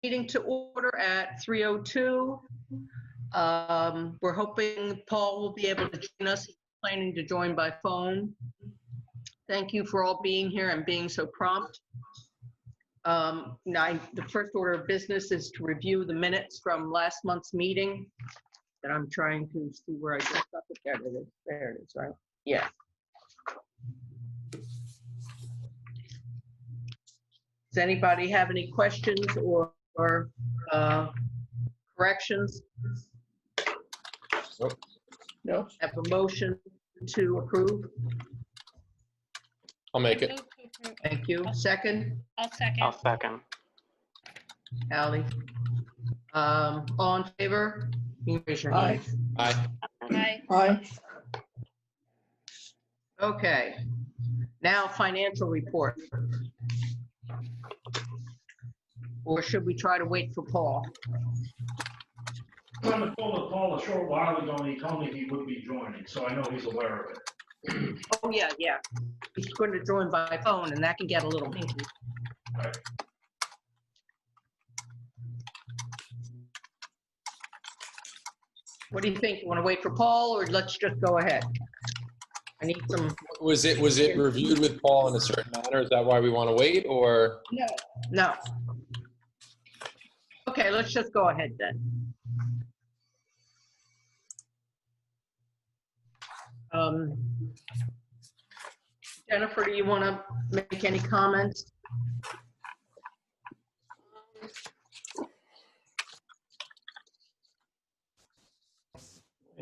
Meeting to order at 3:02. We're hoping Paul will be able to join us. He's planning to join by phone. Thank you for all being here and being so prompt. The first order of business is to review the minutes from last month's meeting. And I'm trying to see where I just got it. There it is. There it is, right? Yeah. Does anybody have any questions or corrections? Nope. No. Have a motion to approve? I'll make it. Thank you. Second? I'll second. I'll second. Ally. All in favor? Can you raise your hand? Aye. Aye. Aye. Okay. Now financial report. Or should we try to wait for Paul? I was on the phone with Paul a short while ago, and he told me he would be joining, so I know he's aware of it. Oh, yeah. He's going to join by phone, and that can get a little hinky. Right. What do you think? You want to wait for Paul, or let's just go ahead? I need some. Was it reviewed with Paul in a certain manner? Is that why we want to wait, or? No. Okay, let's just go ahead then. Jennifer, do you want to make any comments?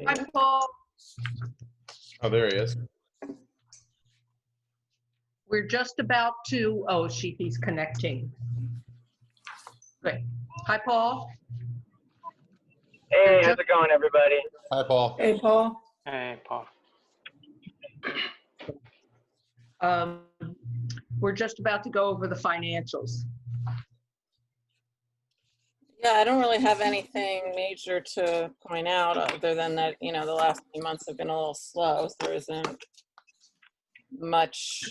Hi, Paul. Oh, there he is. We're just about to, oh, he's connecting. Great. Hi, Paul. Hey, how's it going, everybody? Hi, Paul. Hey, Paul. Hey, Paul. We're just about to go over the financials. Yeah, I don't really have anything major to point out other than that, the last few months have been a little slow. So there isn't much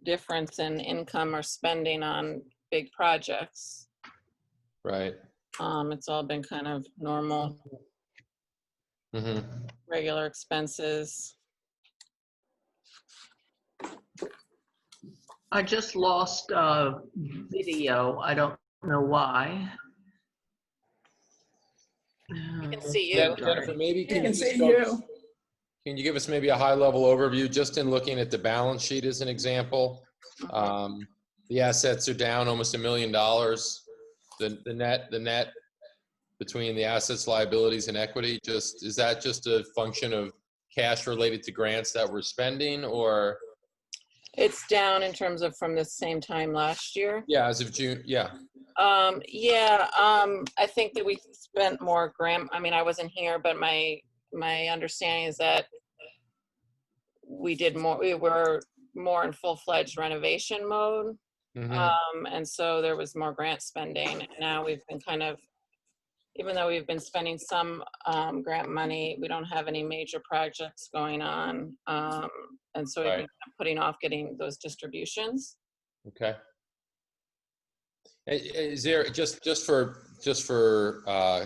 difference in income or spending on big projects. Right. It's all been kind of normal, regular expenses. I just lost video. I don't know why. I can see you. Jennifer, maybe Can you give us maybe a high-level overview, just in looking at the balance sheet as an example? The assets are down almost $1 million. The net between the assets, liabilities, and equity, is that just a function of cash related to grants that we're spending, or? It's down in terms of from the same time last year. Yeah, as of June. Yeah. I think that we spent more I wasn't here, but my understanding is that we were more in full-fledged renovation mode. And so there was more grant spending. Now we've been kind of, even though we've been spending some grant money, we don't have any major projects going on. And so we've been putting off getting those distributions. Okay. Is there, just for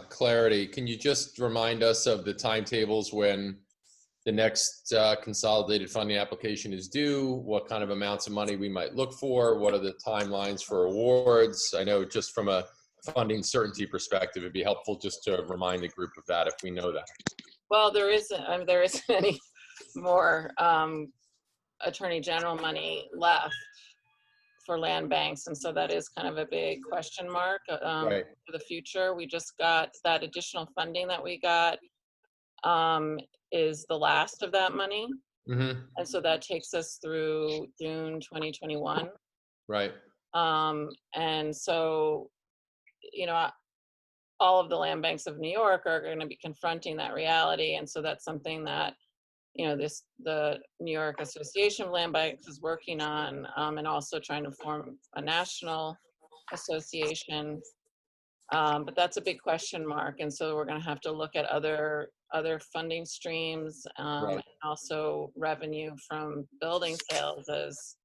clarity, can you just remind us of the timetables when the next consolidated funding application is due? What kind of amounts of money we might look for? What are the timelines for awards? I know just from a funding certainty perspective, it'd be helpful just to remind the group of that if we know that. Well, there isn't any more Attorney General money left for land banks, and so that is kind of a big question mark for the future. We just got that additional funding that we got is the last of that money, and so that takes us through June 2021. Right. And so, all of the land banks of New York are going to be confronting that reality, and so that's something that the New York Association of Land Banks is working on, and also trying to form a national association. But that's a big question mark, and so we're going to have to look at other funding streams, and also revenue from building sales as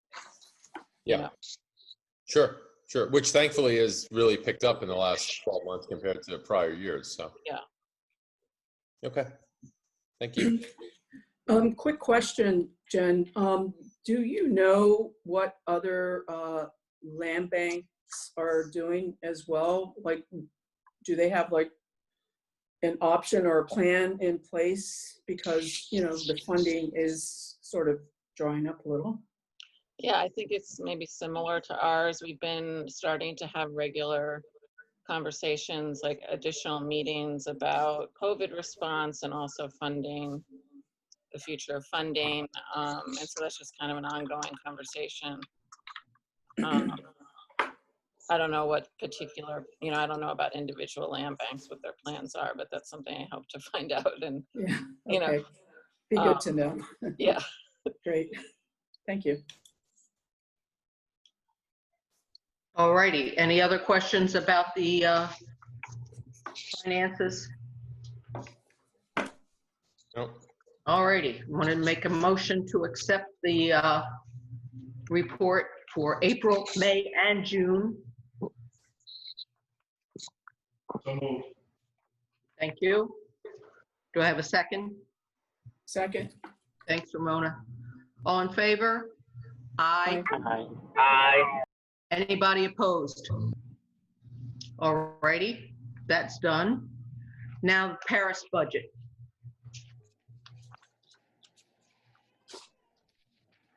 Sure. Sure, which thankfully has really picked up in the last 12 months compared to prior years, so. Yeah. Okay, thank you. Quick question, Jen. Do you know what other land banks are doing as well? Like, do they have like an option or a plan in place? Because, you know, the funding is sort of drying up a little. Yeah, I think it's maybe similar to ours. We've been starting to have regular conversations, like additional meetings about COVID response and also funding, the future of funding. And so that's just kind of an ongoing conversation. I don't know what particular, you know, I don't know about individual land banks, what their plans are, but that's something I hope to find out. And, Yeah, you know, okay. Be good to know. yeah. Great. Thank you. All righty. Any other questions about the finances? Nope. All righty. Want to make a motion to accept the report for April, May, and June. So moved. Thank you. Do I have a second? Second. Thanks, Ramona. All in favor? Aye. Aye. Aye. Anybody opposed? All righty, that's done. Now, the Paris budget.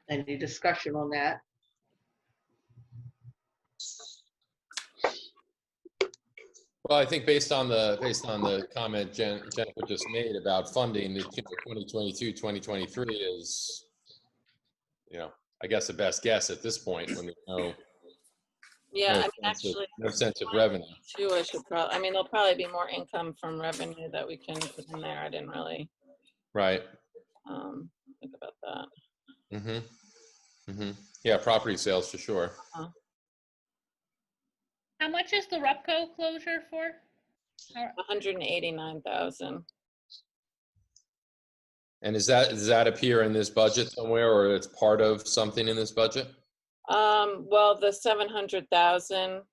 Any discussion on that? Well, I think based on the comment Jennifer just made about funding, the 2022, 2023 is, you know, I guess the best guess at this point when there's no, Yeah, no I mean, sense of- actually, no sense of revenue. too, I should probably, I mean, there'll probably be more income from revenue that we can put in there. I didn't really Right. think about that. Yeah, property sales for sure. How much is the Repco closure for? 189,000. And does that appear in this budget somewhere, or it's part of something in this budget? Well, the 700,000,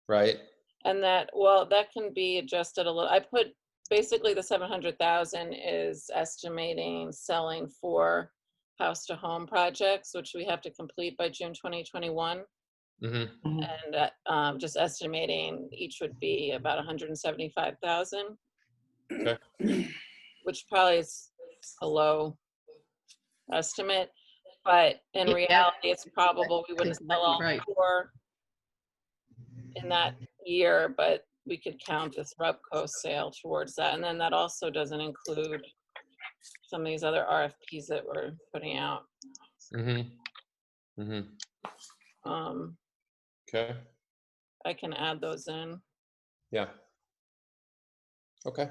Right. and that, well, that can be adjusted a little. I put, basically the 700,000 is estimating selling 4 house to home projects, which we have to complete by June 2021. Mm-hmm. And just estimating each would be about 175,000. Okay. Which probably is a low estimate, but in Yeah. reality, it's probable we wouldn't sell all Right. 4 in that year, but we could count this Repco sale towards that. And then that also doesn't include some of these other RFPs that we're putting out. Mm-hmm. Mm-hmm. Okay. I can add those in. Yeah. Okay.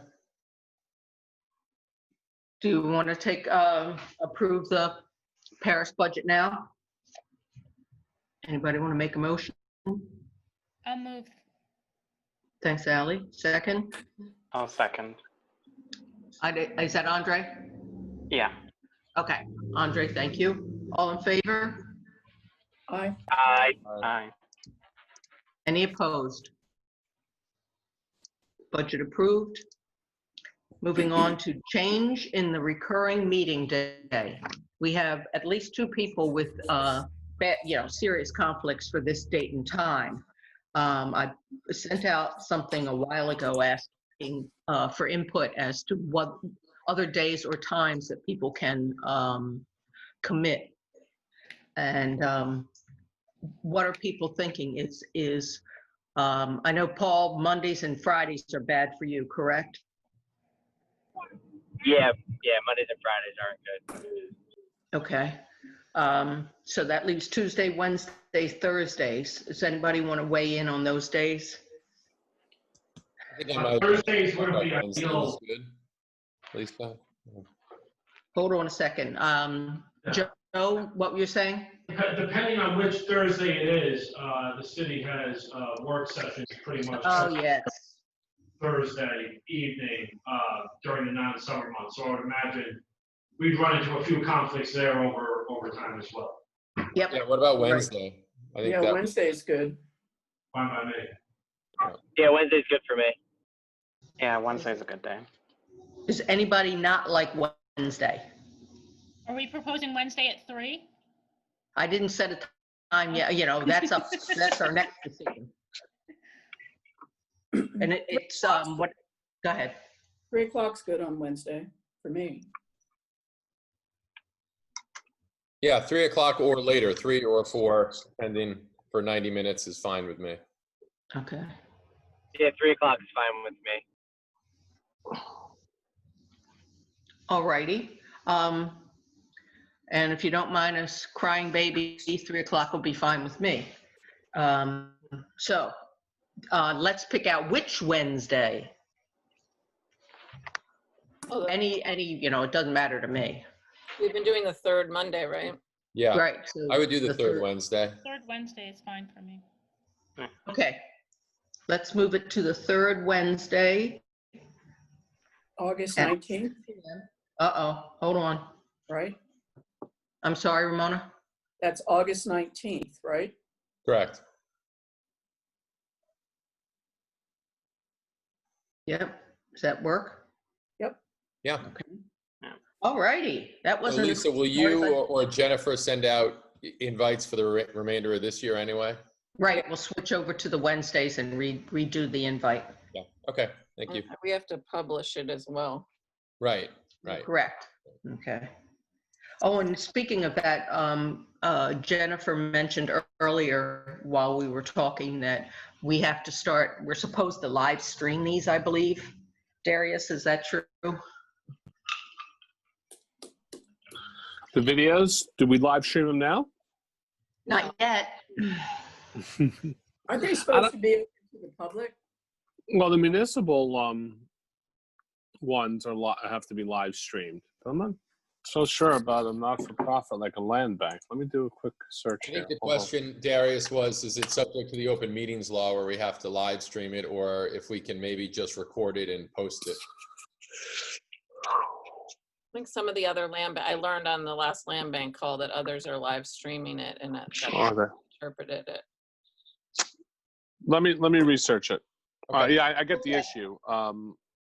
Do you want to take, approve the Paris budget now? Anybody want to make a motion? I'll move. Thanks, Ally. Second? I'll second. Is that Andre? Yeah. Okay, Andre, thank you. All in favor? Aye. Aye. Aye. Any opposed? Budget approved. Moving on to change in the recurring meeting day. We have at least 2 people with, serious conflicts for this date and time. I sent out something a while ago asking for input as to what other days or times that people can commit. And what are people thinking is I know, Paul, Mondays and Fridays are bad for you, correct? Yeah. Mondays and Fridays aren't good. Okay. So that leaves Tuesday, Wednesday, Thursdays. Does anybody want to weigh in on those days? I think I might. Thursdays would be Wednesday is ideal. good. Lisa? Hold on a second. Joe, what were you saying? Depending on which Thursday it is, the city has work sessions pretty much Oh, yes. Thursday evening during the non-summer months. So I would imagine we'd run into a few conflicts there over time as well. Yep. Yeah, what about Right. Wednesday? I think Yeah, that, Wednesday is good. Fine by me. Yeah, Wednesday's good for me. Yeah, Wednesday's a good day. Does anybody not like Wednesday? Are we proposing Wednesday at 3? I didn't set a time yet, that's our next decision. And it's, what, go ahead. 3 o'clock's good on Wednesday for me. yeah, 3 o'clock or later, 3 or 4, depending, for 90 minutes is fine with me. Okay. Yeah, 3 o'clock is fine with me. All righty. And if you don't mind us crying baby, 3 o'clock will be fine with me. So let's pick out which Wednesday. Oh, Any, it doesn't matter to me. we've been doing the third Monday, right? Yeah, Right. So I would do the third Wednesday. Third Wednesday is fine for me. Okay. Let's move it to the third Wednesday. August at 19th, 6 p.m. Uh-oh, hold on. right? I'm sorry, Ramona. That's August 19th, right? Correct. Yep. Does that work? Yeah. All righty. That So wasn't. Lisa, will you or Jennifer send out invites for the remainder of this year anyway? Right. We'll switch over to the Wednesdays and redo the invite. Yeah. Okay. Thank you. We have to publish it as well. Right. Right. Correct. Okay. Oh, and speaking of that, Jennifer mentioned earlier while we were talking that we're supposed to live stream these, I believe. Darius, is that true? The videos, do we live stream them now? Not yet. Aren't they supposed to be open to the public? Well, the municipal ones have to be live streamed. I'm not so sure about a not-for-profit like a land bank. Let me do a quick search I here. think the Hold on. question, Darius, was, is it subject to the open meetings law where we have to live stream it, or if we can maybe just record it and post it? I think some of the other I learned on the last land bank call that others are live streaming it and that Are they? interpreted it. Let me research it. Okay. Yeah, I get the issue. And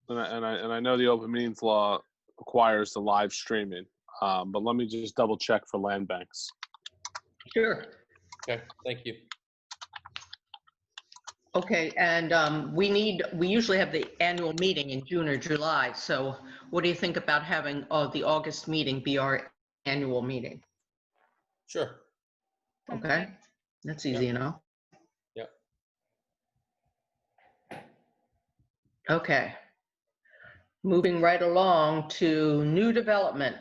I know the open meetings law requires the live streaming. But let me just double check for land banks. Sure. Okay. Thank you. Okay, and we usually have the annual meeting in June or July, so what do you think about having the August meeting be our annual meeting? Sure. Okay, that's easy enough. Yep. Okay. Moving right along to new development,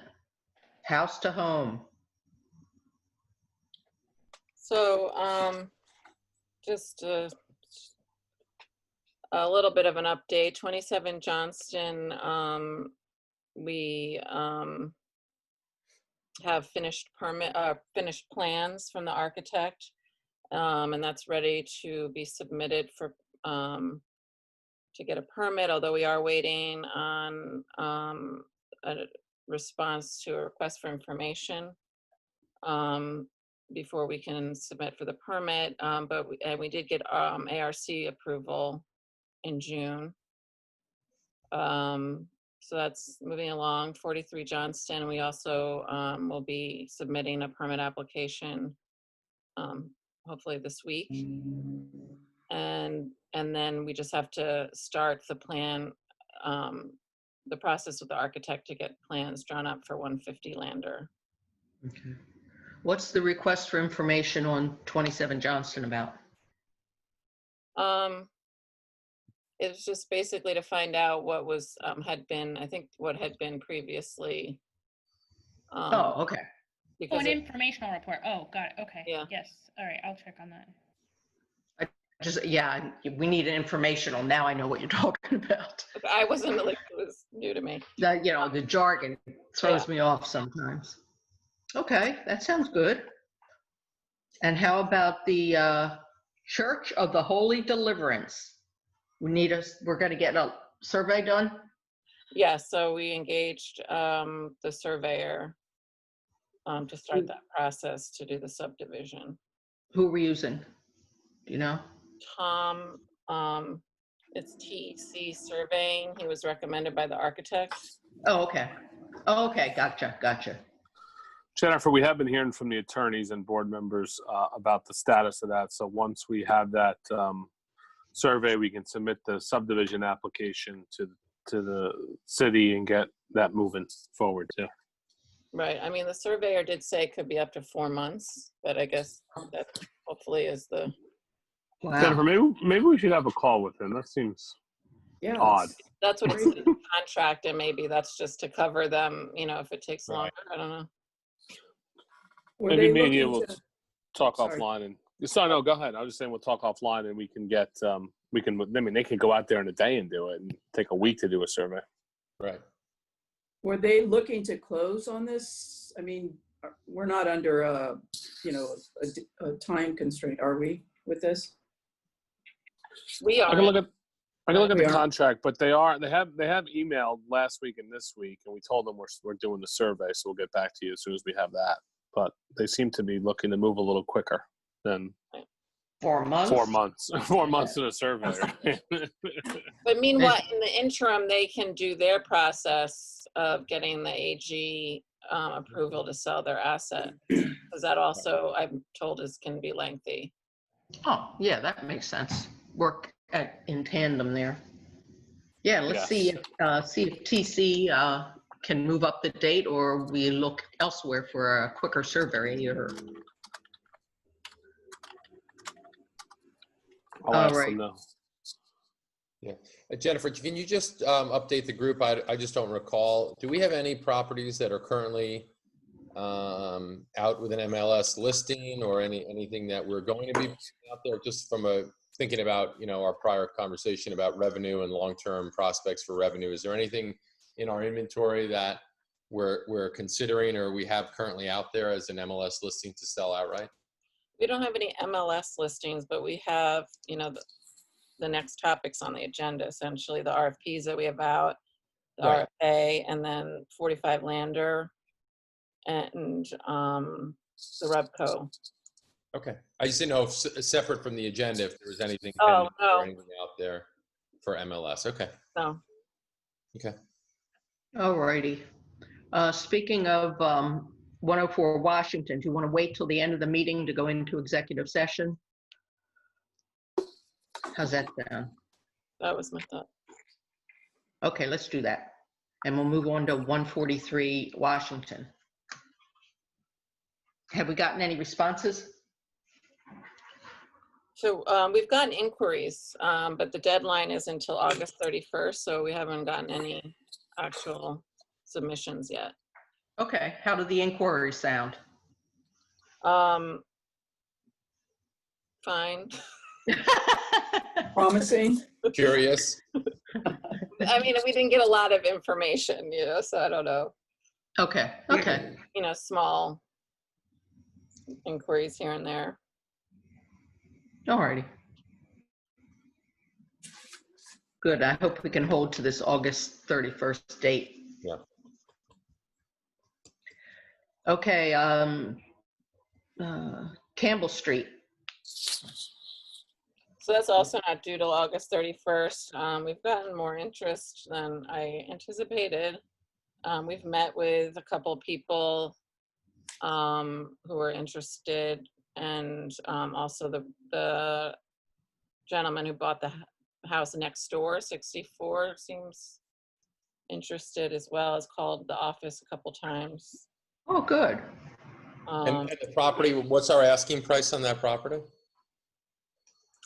house to home. So just a little bit of an update. 27 Johnston, we have finished plans from the architect, and that's ready to be submitted for to get a permit, although we are waiting on a response to a request for information before we can submit for the permit. But we did get ARC approval in June. So that's moving along. 43 Johnston, we also will be submitting a permit application hopefully this week. And then we just have to start the plan, the process with the architect to get plans drawn up for 150 Lander. Okay. What's the request for information on 27 Johnston about? It's just basically to find out what was had been, I think what had been previously. Oh, okay. Oh, Because an informational report. Oh, got it. Okay. Yeah. Yes. All right. I'll check on that. Yeah, we need an informational. Now I know what you're talking about. I wasn't like, it was new to me. The jargon throws me off sometimes. Okay, that sounds good. And how about the Church of the Holy Deliverance? We're going to get a survey done? Yeah, so we engaged the surveyor to start that process to do the subdivision. Who are we using? Do you know? Tom, it's TC Surveying. He was recommended by the architect. Oh, okay. Oh, okay, gotcha. Jennifer, we have been hearing from the attorneys and board members about the status of that. So once we have that survey, we can submit the subdivision application to the city and get that moving forward too. Right. I mean, the surveyor did say it could be up to 4 months, but I guess that hopefully is the. Wow. Jennifer, maybe we should have a call with him. That seems Yeah. odd. That's what it's in the contract, and maybe that's just to cover them, if it takes longer. I don't know. Were Maybe they me and you looking will to- talk Sorry. offline and. So no, go ahead. I was just saying we'll talk offline and we can get they could go out there in a day and do it and take a week to do a survey. Right. Were they looking to close on this? I mean, we're not under a time constraint, are we, with this? We I are. can look at We the are. contract, but they have emailed last week and this week, and we told them we're doing the survey, so we'll get back to you as soon as we have that. But they seem to be looking to move a little quicker than 4 months? 4 months. 4 months in a survey. But meanwhile, in the interim, they can do their process of getting the AG approval to sell their asset. Because that also, I'm told, can be lengthy. Oh, yeah, that makes sense. Work in tandem there. Yeah, let's Yes. see if TC can move up the date, or we look elsewhere for a quicker survey. Or I'll All ask right. them now. Yeah. Jennifer, can you just update the group? I just don't recall. Do we have any properties that are currently out with an MLS listing, or anything that we're going to be putting out there, just from thinking about, our prior conversation about revenue and long-term prospects for revenue? Is there anything in our inventory that we're considering or we have currently out there as an MLS listing to sell outright? We don't have any MLS listings, but we have, the next topics on the agenda, essentially the RFPs that we have out, the Right. RFA, and then 45 Lander, and the Rubco. Okay. I just didn't know if separate from the agenda, if there was anything Oh, pending no. or anything out there for MLS. Okay. No. Okay. all righty. Speaking of 104 Washington, do you want to wait till the end of the meeting to go into executive session? How's that sound? That was my thought. Okay, let's do that. And we'll move on to 143 Washington. Have we gotten any responses? So we've gotten inquiries, but the deadline is until August 31st, so we haven't gotten any actual submissions yet. Okay, how do the inquiries sound? Fine. Promising? Curious. I mean, we didn't get a lot of information, so I don't know. Okay. Small inquiries here and there. All righty. Good, I hope we can hold to this August 31st date. Yeah. Okay, Campbell Street. So that's also not due till August 31st. We've gotten more interest than I anticipated. We've met with a couple people who are interested, and also the gentleman who bought the house next door, 64, seems interested as well. Has called the office a couple times. Oh, good. And the property, what's our asking price on that property?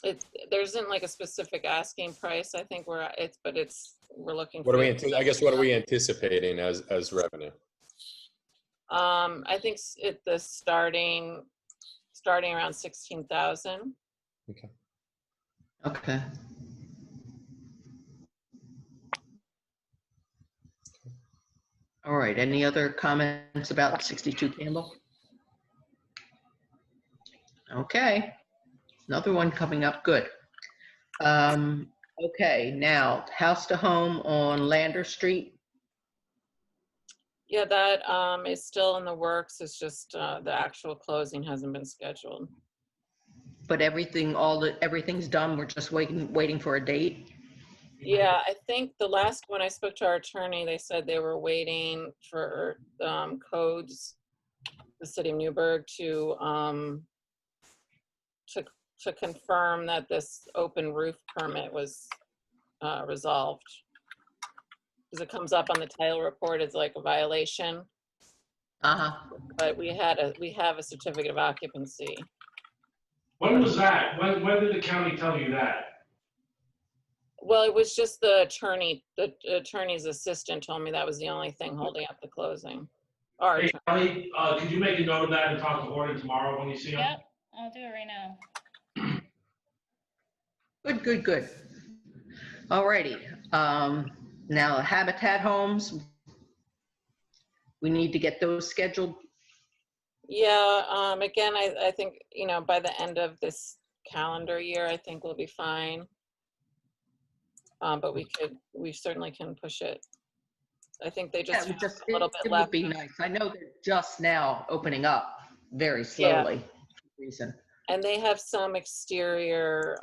There isn't like a specific asking price. I think we're looking What for. what are we anticipating as revenue? I think the starting around 16,000. Okay. Okay. All right, any other comments about 62 Campbell? Okay, another one coming up, good. Okay, now, house to home on Lander Street. Yeah, that is still in the works. It's just the actual closing hasn't been scheduled. but everything's done. We're just waiting for a date. Yeah, I think the last when I spoke to our attorney, they said they were waiting for codes, the city of Newburgh, to confirm that this open roof permit was resolved. Because it comes up on the title report as like a violation, but we have a certificate of occupancy. When was that? When did the county tell you that? Well, it was just the attorney's assistant told me that was the only thing holding up the closing. Our Hey, attorney. Kelly, could you make a note of that and talk to Horton tomorrow when you see him? Yep, I'll do it right now. Good. All righty. Now Habitat homes, we need to get those scheduled. Yeah, again, I think, by the end of this calendar year, I think we'll be fine. But we certainly can push it. I think they just have a little bit It left. would be nice. I know they're just now opening up very slowly. Yeah. For some reason. And they have some exterior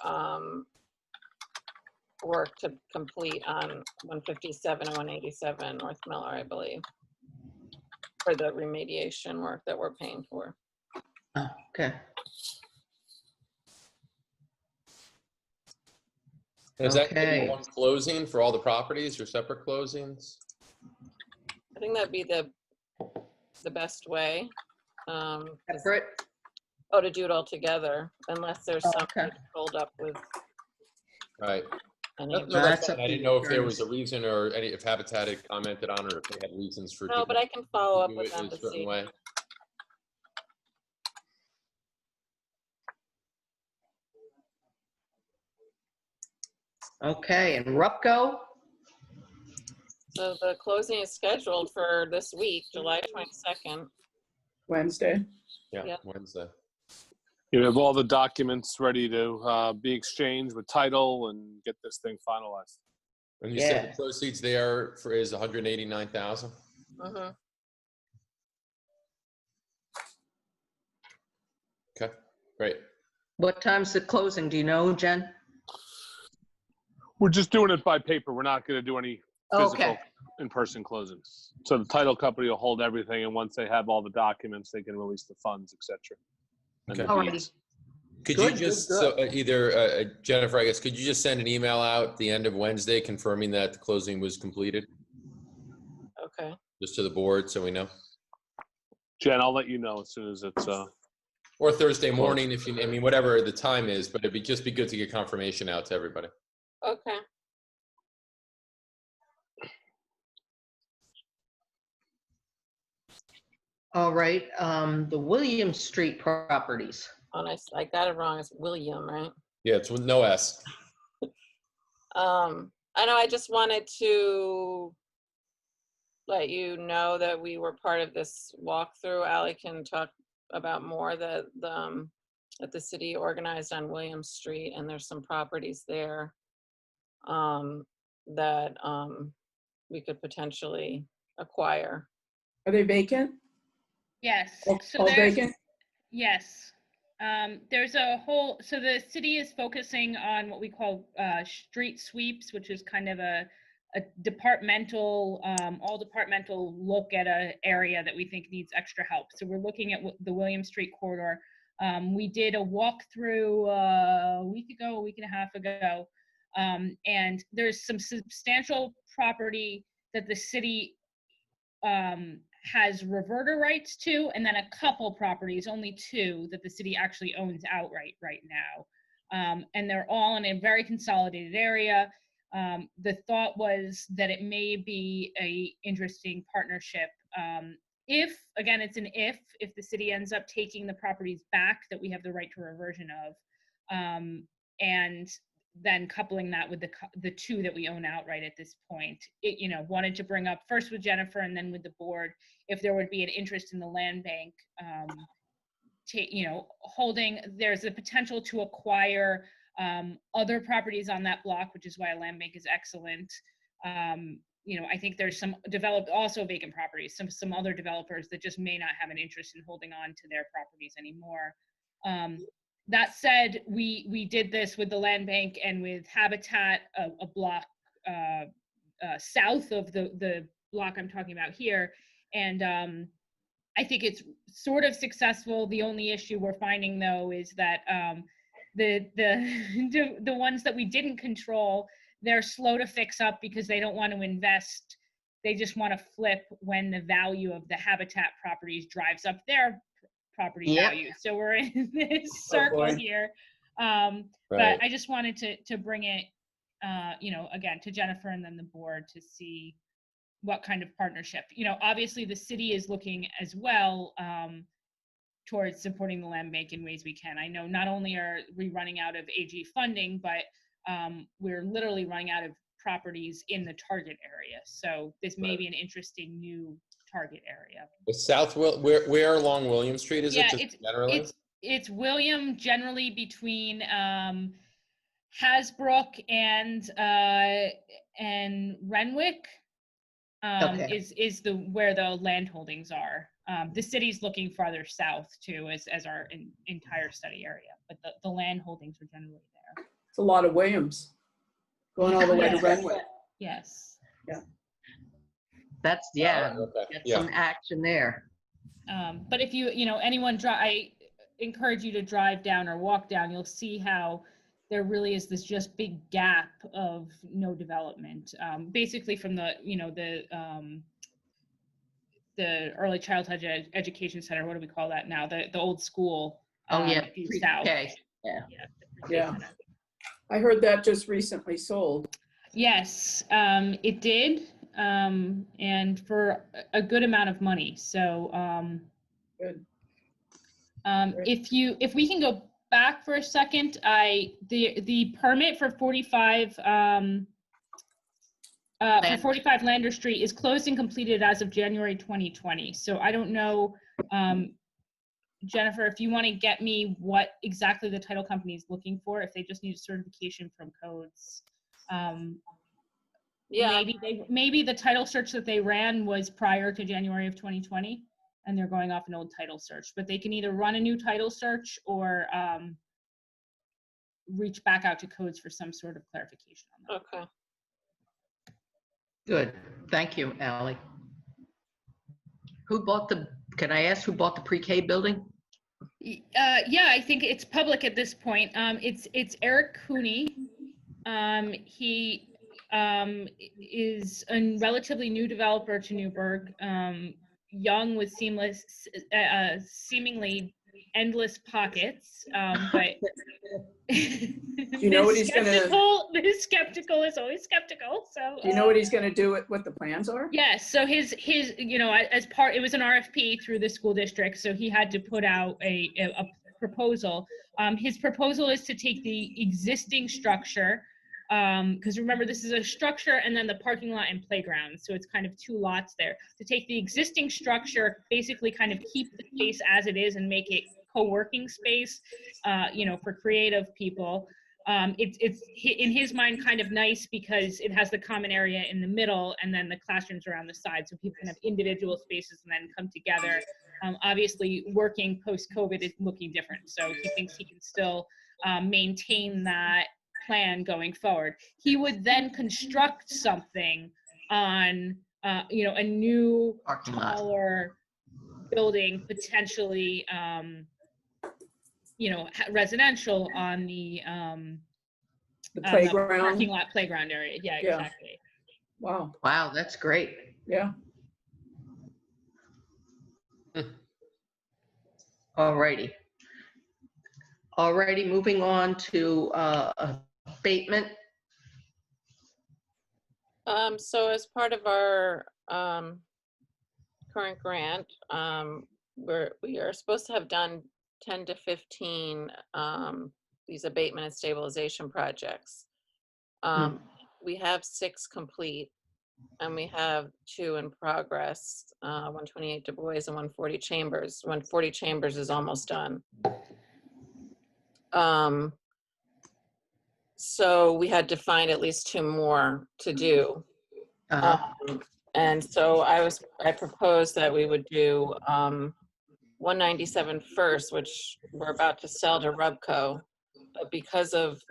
work to complete on 157 and 187 North Miller, I believe, for the remediation work that we're paying for. Oh, okay. Is that gonna be one closing for all the properties or separate closings? I think that'd be the best way. Separate? Oh, to do it all together, unless there's something rolled up with. Right. No, that's fine. I didn't know if there was a reason or if Habitat had commented on it or if they had reasons for. No, but I can follow up with them them in a to certain see. way. Okay, and Rupco? So the closing is scheduled for this week, July 22nd. Wednesday. Yeah, Wednesday. You have all the documents ready to be exchanged with title and get this thing finalized. And you said the proceeds there is 189,000. Mm-hmm. Okay, great. What time's the closing? Do you know, Jen? We're just doing it by paper. We're not going to do any physical in-person closings. So the title company will hold everything, and once they have all the documents, they can release the funds, etc. Okay. All right. Could you just either Jennifer, I guess, could you just send an email out the end of Wednesday confirming that the closing was completed? Okay. Just to the board so we know. Jen, I'll let you know as soon as it's or Thursday morning if you, I mean, whatever the time is, but it'd just be good to get confirmation out to everybody. Okay. All right, the William Street properties. Oh, I got it wrong. It's William, right? Yeah, it's with no S. I know. I just wanted to let you know that we were part of this walkthrough. Allie can talk about more that the city organized on William Street, and there's some properties there that we could potentially acquire. Are they vacant? Yes. So All there's, vacant? yes. There's a whole, so the city is focusing on what we call street sweeps, which is kind of a departmental, all departmental look at an area that we think needs extra help. So we're looking at the William Street corridor. We did a walkthrough a week and a half ago, and there's some substantial property that the city has reverter rights to, and then a couple properties, only 2, that the city actually owns outright right now. And they're all in a very consolidated area. The thought was that it may be a interesting partnership. If, again, it's an if the city ends up taking the properties back that we have the right to reversion of, and then coupling that with the 2 that we own outright at this point. It, wanted to bring up first with Jennifer and then with the board, if there would be an interest in the land bank, holding, there's a potential to acquire other properties on that block, which is why a land bank is excellent. I think there's some developed, also vacant properties, some other developers that just may not have an interest in holding on to their properties anymore. That said, we did this with the land bank and with Habitat, a block south of the block I'm talking about here. And I think it's sort of successful. The only issue we're finding, though, is that the ones that we didn't control, they're slow to fix up because they don't want to invest. They just want to flip when the value of the Habitat properties drives up their property Yep. value. So we're in this Oh, circle boy. here. Right. But I just wanted to bring it, again, to Jennifer and then the board to see what kind of partnership. Obviously the city is looking as well towards supporting the land bank in ways we can. I know not only are we running out of AG funding, but we're literally running out of properties in the target area. So this may be an interesting new target area. Where along William Street is it? Yeah, Just generally? it's William, generally between Hasbrook and Renwick. Okay. Is where the land holdings are. The city's looking farther south too, as our entire study area, but the land holdings are generally there. It's a lot of Williams going all the way to Yes. Renwick. Yes. That's, Okay. get Yeah. some action there. But if anyone I encourage you to drive down or walk down, you'll see how there really is this just big gap of no development. Basically from the early childhood education center, what do we call that now? The old school. Due south. Okay. Yeah. Yeah. I heard that just recently sold. Yes, it did, and for a good amount of money. So, Good. if we can go back for a second, the permit for 45 Lander Street is closed and completed as of January 2020. So I don't know, Jennifer, if you want to get me what exactly the title company is looking for, if they just need certification from codes. Yeah. Maybe the title search that they ran was prior to January of 2020 and they're going off an old title search, but they can either run a new title search or reach back out to codes for some sort of clarification on that. Okay. Good. Thank you, Ally. Can I ask who bought the pre-K building? Yeah, I think it's public at this point. It's Eric Cooney. He is a relatively new developer to Newburgh, young with seemingly endless pockets, but Do you know what he's gonna? The skeptical is always skeptical. So Do you know what he's gonna do? What the plans are? yes. So his as part, it was an RFP through the school district, so he had to put out a proposal. His proposal is to take the existing structure, because remember this is a structure and then the parking lot and playground, so it's kind of two lots there. To take the existing structure, basically kind of keep the space as it is and make it co-working space, for creative people. It's in his mind kind of nice because it has the common area in the middle and then the classrooms around the side, so people can have individual spaces and then come together. Obviously, working post-COVID is looking different, so he thinks he can still maintain that plan going forward. He would then construct something on, a new Parking lot. taller building, potentially, residential on the playground. parking lot playground area. Yeah, Yeah. exactly. Wow. Wow, that's great. Yeah. Alrighty. Alrighty, moving on to abatement. So as part of our current grant, we are supposed to have done 10 to 15 these abatement and stabilization projects. We have 6 complete, and we have 2 in progress, 128 Du Bois and 140 Chambers. 140 Chambers is almost done. So we had to find at least 2 more to do. And so I proposed that we would do 197 First, which we're about to sell to Rubco. But because of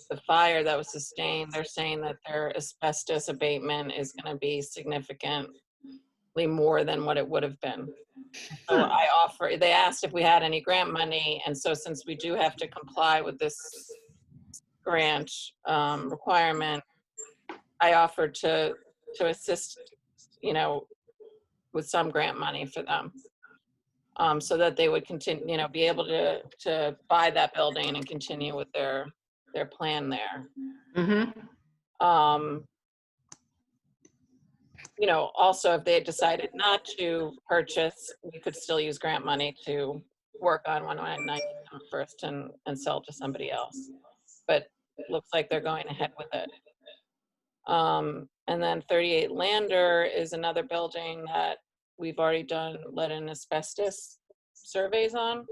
the fire that was sustained, they're saying that their asbestos abatement is going to be significantly more than what it would have been. So they asked if we had any grant money. And so since we do have to comply with this grant requirement, I offered to assist, with some grant money for them. So that they would continue, be able to buy that building and continue with their plan there. Mm-hmm. Also, if they had decided not to purchase, we could still use grant money to work on 199 First and sell to somebody else. But it looks like they're going ahead with it. And then 38 Lander is another building that we've already let in asbestos surveys on.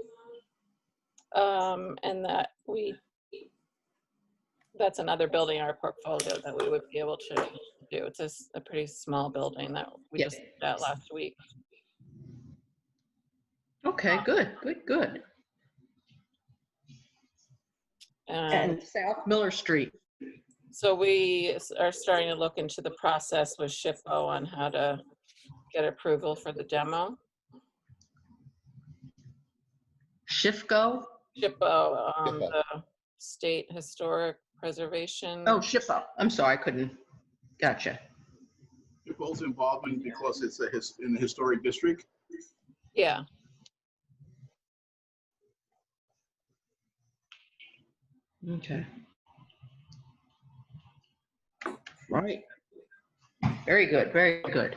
And that's another building in our portfolio that we would be able to do. It's a pretty small building that we just did that last week. Okay, good. And South Miller Street. So we are starting to look into the process with SHPO on how to get approval for the demo. SHPO? SHPO, the State Historic Preservation. Oh, SHPO. I'm sorry, I couldn't. Gotcha. SHPO's involvement because it's in the historic district? Yeah. Okay. Right. Very good.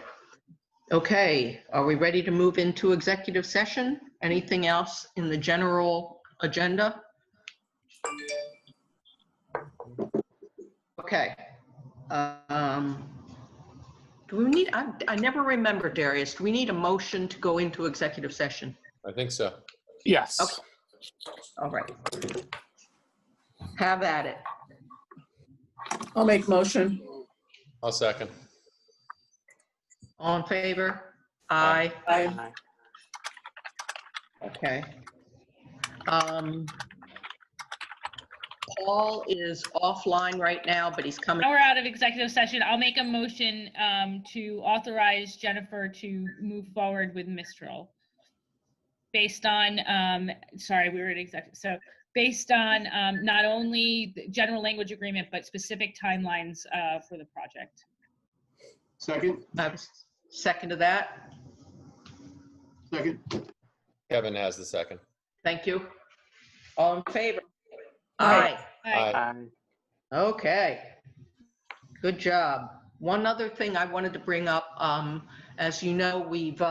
Okay, are we ready to move into executive session? Anything else in the general agenda? Okay. Do we need, I never remember, Darius, do we need a motion to go into executive session? I think so. Yes. Okay. All right. Have at it. I'll make motion. I'll second. All in favor? Aye. Aye. Okay. Paul is offline right now, but he's coming. Now we're out of executive session. I'll make a motion to authorize Jennifer to move forward with Mistral. Based on, sorry, we were in executive. So based on not only the general language agreement, but specific timelines for the project. Second? I have a second to that. Second. Kevin has the second. Thank you. All in favor? Aye. Aye. Okay. Good job. One other thing I wanted to bring up, as you know, we've,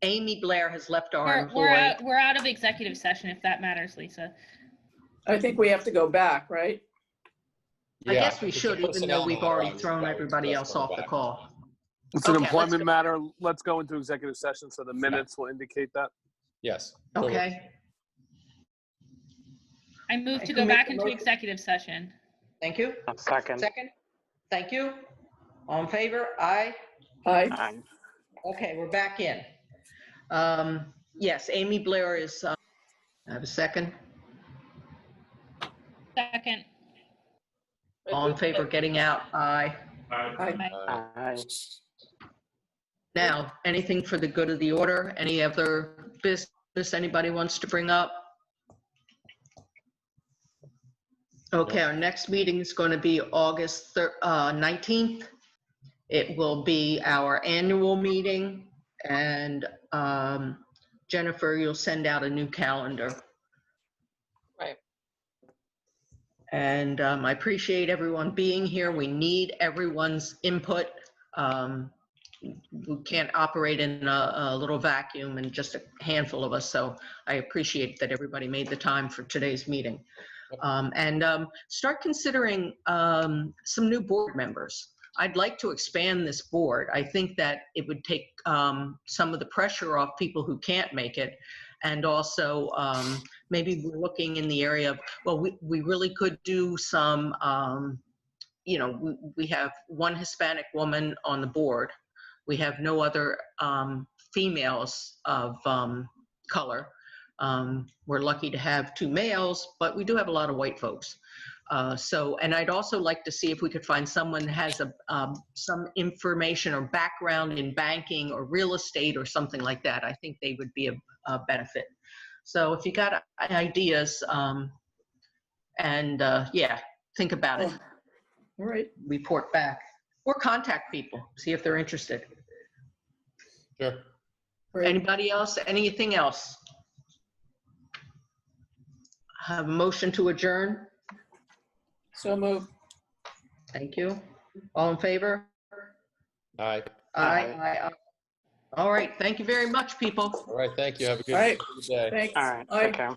Amy Blair has left our employ. We're out of executive session, if that matters, Lisa. I think we have to go back, right? I Yeah, guess we it's a should, even personnel though we've matter, already I was thrown about to everybody suggest else going off the back. call. It's an Okay, let's employment go. matter. Let's go into executive session so the minutes will indicate that. Yes. Okay. I move to Who go made back the into motion? executive session. Thank you. Second. Second. Thank you. All in favor? Aye. Aye. Aye. Okay, we're back in. Yes, Amy Blair is, I have a second. Second. All in favor of getting out? Aye. Aye. Aye. Now, anything for the good of the order? Any other business anybody wants to bring up? Okay, our next meeting is going to be August 19th. It will be our annual meeting, and Jennifer, you'll send out a new calendar. Right. And I appreciate everyone being here. We need everyone's input. We can't operate in a little vacuum and just a handful of us, so I appreciate that everybody made the time for today's meeting. And start considering some new board members. I'd like to expand this board. I think that it would take some of the pressure off people who can't make it. And also maybe we're looking in the area of, well, we really could do some, you know, we have one Hispanic woman on the board. We have no other females of color. We're lucky to have 2 males, but we do have a lot of white folks. And I'd also like to see if we could find someone who has some information or background in banking or real estate or something like that. I think they would be a benefit. So if you got ideas, yeah, think about it. All right. Report back or contact people, see if they're interested. Sure. Great. Anybody else? Anything else? Have a motion to adjourn? So moved. Thank you. All in favor? Aye. Aye. All right. Thank you very much, people. All right, thank you. Have a good All right. day. Thanks. All right, Bye. take care.